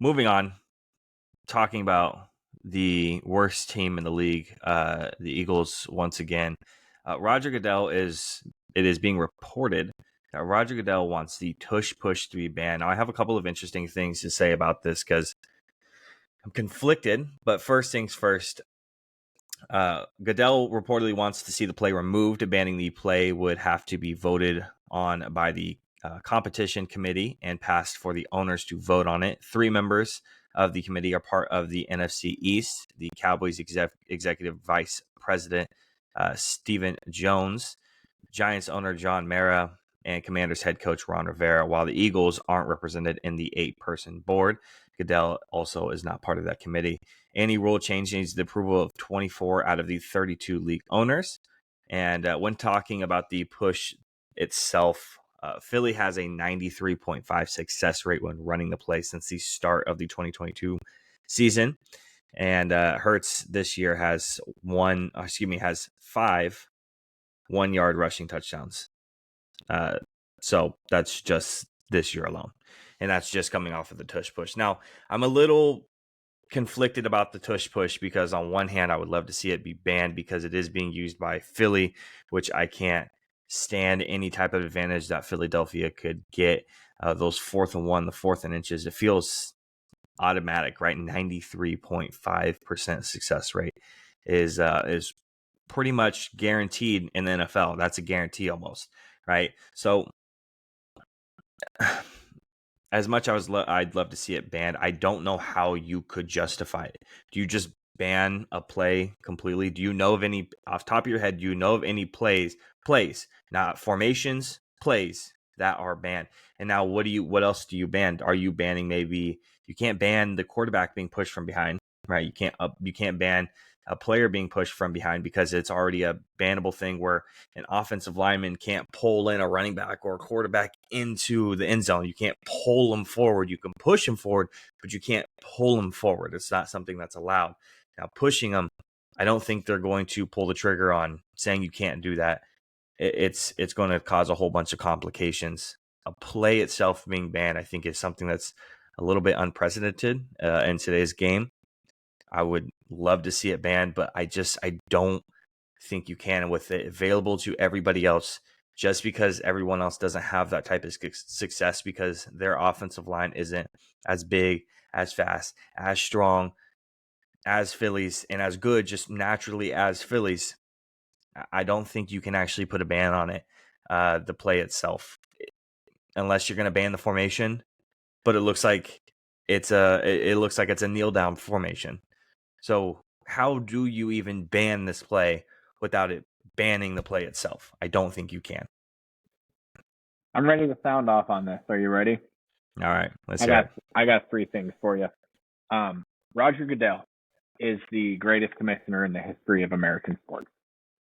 moving on, talking about the worst team in the league, the Eagles once again. Roger Goodell is being reported that Roger Goodell wants the tush push to be banned. Now, I have a couple of interesting things to say about this because I'm conflicted. But first things first, Goodell reportedly wants to see the play removed. Banning the play would have to be voted on by the competition committee and passed for the owners to vote on it. 3 members of the committee are part of the NFC East: the Cowboys executive vice president Stephen Jones, Giants owner John Mara, and Commanders head coach Ron Rivera, while the Eagles aren't represented in the 8-person board. Goodell also is not part of that committee. Any rule change needs the approval of 24 out of the 32 league owners. And when talking about the push itself, Philly has a 93.5 success rate when running the play since the start of the 2022 season. And Hurts this year has 5 1-yard rushing touchdowns. So that's just this year alone. And that's just coming off of the tush push. Now, I'm a little conflicted about the tush push because on one hand, I would love to see it be banned because it is being used by Philly, which I can't stand any type of advantage that Philadelphia could get. Those 4th and 1, the 4th and inches, it feels automatic, right? 93.5% success rate is pretty much guaranteed in the NFL. That's a guarantee almost, right? So as much as I'd love to see it banned, I don't know how you could justify it. Do you just ban a play completely? Do you know of any, off the top of your head, do you know of any plays, not formations, plays that are banned? And now what else do you ban? Are you banning, maybe you can't ban the quarterback being pushed from behind, right? You can't ban a player being pushed from behind because it's already a bannable thing where an offensive lineman can't pull in a running back or a quarterback into the end zone. You can't pull them forward. You can push them forward, but you can't pull them forward. It's not something that's allowed. Now, pushing them, I don't think they're going to pull the trigger on saying you can't do that. It's going to cause a whole bunch of complications. A play itself being banned, I think, is something that's a little bit unprecedented in today's game. I would love to see it banned, but I don't think you can. With it available to everybody else, just because everyone else doesn't have that type of success because their offensive line isn't as big, as fast, as strong as Phillies, and as good just naturally as Phillies, I don't think you can actually put a ban on it, the play itself, unless you're going to ban the formation. But it looks like it's a kneel down formation. So how do you even ban this play without it banning the play itself? I don't think you can. I'm ready to sound off on this. Are you ready? All right, let's hear it. I got 3 things for you. Roger Goodell is the greatest commissioner in the history of American sports.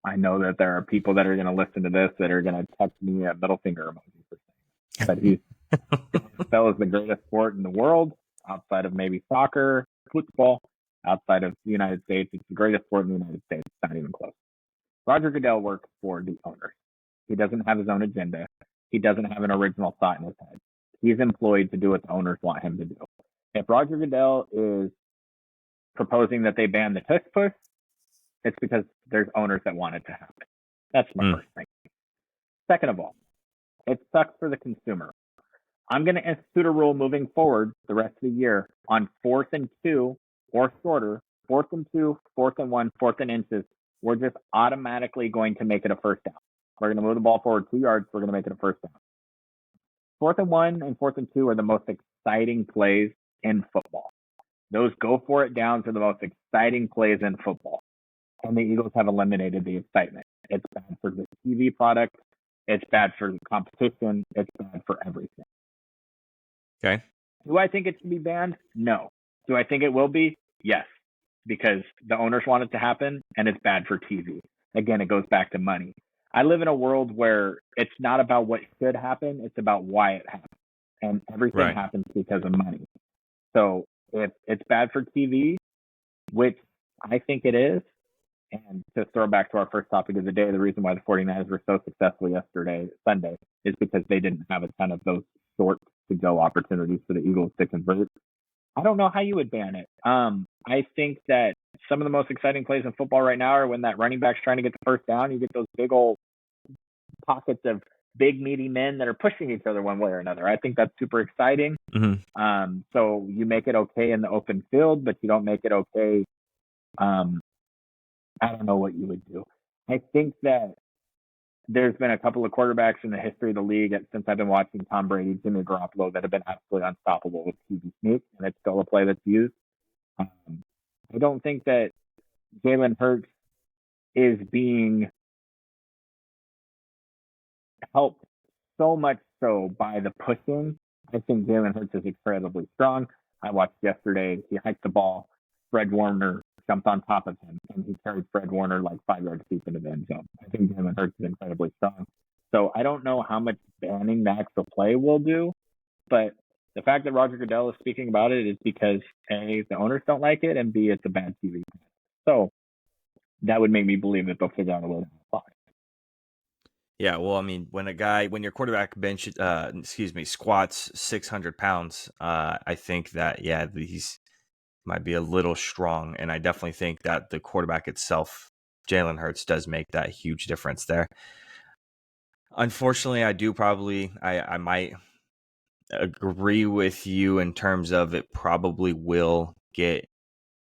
I know that there are people that are going to listen to this that are going to text me a middle finger emoji for saying that NFL is the greatest sport in the world, outside of maybe soccer, football, outside of the United States. It's the greatest sport in the United States. It's not even close. Roger Goodell works for the owners. He doesn't have his own agenda. He doesn't have an original thought in his head. He's employed to do what the owners want him to do. If Roger Goodell is proposing that they ban the tush push, it's because there's owners that want it to happen. That's my first thing. Second of all, it sucks for the consumer. I'm going to institute a rule moving forward the rest of the year on 4th and 2 or shorter, 4th and 2, 4th and 1, 4th and inches. We're just automatically going to make it a first down. We're going to move the ball forward 2 yards. We're going to make it a first down. 4th and 1 and 4th and 2 are the most exciting plays in football. Those go for it downs are the most exciting plays in football. And the Eagles have eliminated the excitement. It's bad for the TV product. It's bad for the competition. It's bad for everything. Okay. Do I think it should be banned? No. Do I think it will be? Yes. Because the owners want it to happen, and it's bad for TV. Again, it goes back to money. I live in a world where it's not about what should happen. It's about why it happens. And everything happens because of money. So if it's bad for TV, which I think it is, and to throw back to our first topic of the day, the reason why the 49ers were so successful Sunday, is because they didn't have a ton of those short to go opportunities for the Eagles to convert. I don't know how you would ban it. I think that some of the most exciting plays in football right now are when that running back's trying to get the first down. You get those big old pockets of big meaty men that are pushing each other one way or another. I think that's super exciting. Mm-hmm. So you make it okay in the open field, but you don't make it okay. Um, I don't know what you would do. I think that there's been a couple of quarterbacks in the history of the league since I've been watching Tom Brady, Jimmy Garoppolo, that have been absolutely unstoppable with QB sneak, and it's still a play that's used. Um, I don't think that Jalen Hurts is being helped so much so by the pushing. I think Jalen Hurts is incredibly strong. I watched yesterday, he hiked the ball. Fred Warner jumped on top of him, and he carried Fred Warner like 5 yards deep into the end zone. I think Jalen Hurts is incredibly strong. So I don't know how much banning the actual play will do, but the fact that Roger Goodell is speaking about it is because A, the owners don't like it, and B, it's a bad TV. So that would make me believe that they'll figure out a way to apply. Yeah, well, I mean, when your quarterback squats 600 pounds, I think that, yeah, he's might be a little strong. And I definitely think that the quarterback itself, Jalen Hurts, does make that huge difference there. Unfortunately, I might agree with you in terms of it probably will get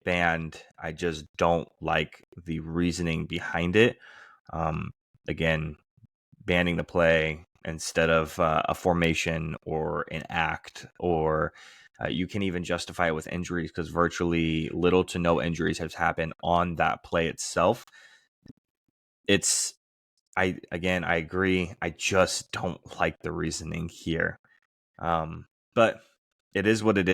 banned. I just don't like the reasoning behind it. Again, banning the play instead of a formation or an act, or you can even justify it with injuries, because virtually little to no injuries have happened on that play itself. I agree. I just don't like the reasoning here. But it is what it is.